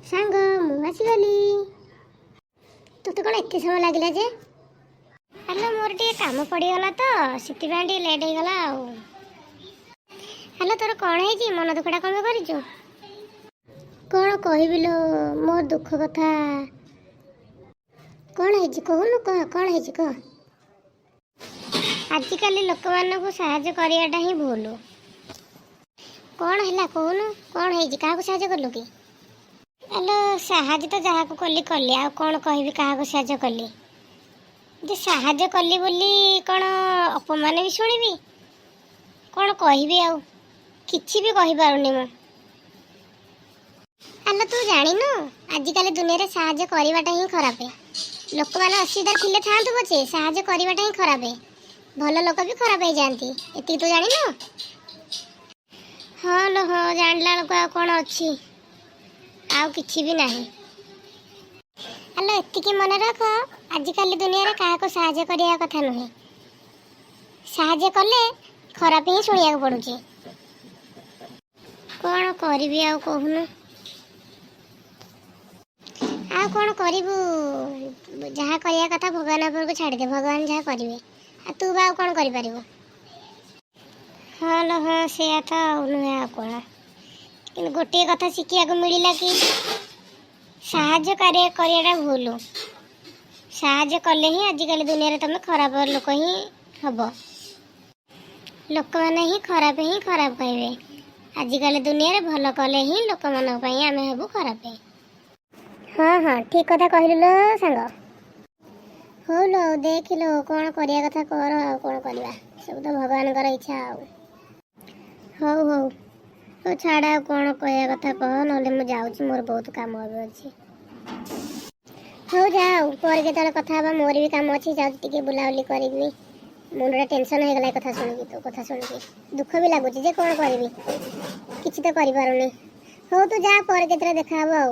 सांग मु आसीगली तुते कौन एत समय लगे जे हेलो मोर टे काम पड़गला तो से लेट हो गला हेलो तोर कौन है मन दुखटा कम कर कौन कहबी लो मोर दुख कथा कौन है कहूनु कह कौन है कह आजिकल लोक मानक साहाय्य करवाटा ही भूल कौन है कहूनु कौन है क्या साहाय्य कलु कि हेलो साहाय्य तो जहाँ को कली कली आ कौन कहबी क्या साहाय्य कली जे साहाय्य कली बोली कौन अपमान भी शुणिबी कौन कहबी आ किछि भी कहि पारुनी मु हेलो तू जानिनु आजिकल दुनिया रे साहाय्य करवाटा ही खराब है लोक माने असुविधा थिले थांतु पछे साहाय्य करवाटा ही खराब है भल लोक भी खराब हो जाती एति तू जानिनु हाँ लो हाँ जानला लोक आ कौन अच्छी आउ किछि भी नाही हेलो एतिकी मन रख आजिकल दुनिया रे काहा साहाय्य करिया कथा नुहे साहाय्य कले खराब ही शुणिया पड़ुची कौन करिबी आ कहूनु आ कौन करिबू जहाँ करिया कथा भगवान ऊपर को छाड़ दे भगवान जहाँ करिवे आ तू बा कौन करि परिबो हाँ लो हाँ से तो नुहे आ कौन कि गोटे कथा शिखिया को मिलला कि साहाय्य करियाटा भूल साहाय्य कले ही आजिकल दुनिया रे तुम खराब लोक ही हब लोक माने ही खराब कहबे आजिकल दुनिया रे भल कले ही लोक मानक पई आमे हबु खराब हाँ हाँ ठीक कथा कहलु लो सांग हो लो देख लो कौन करिया कथा कर आ कौन करवा सब तो भगवान कर इच्छा हो हो तो छाड़ा कौन कहया कथा कह नले मु जाउची मोर बहुत काम होबे अछि हो जाओ पर केतले कथा हबा मोर भी काम अछि जाउ टिके बुलाउली करबी मुंडा टेंशन हो गला कथा सुन तो कथा सुन के दुख भी लागुची जे कौन करबी किछि तो करि पारुनी हो तो जा पर केतले देखा हबा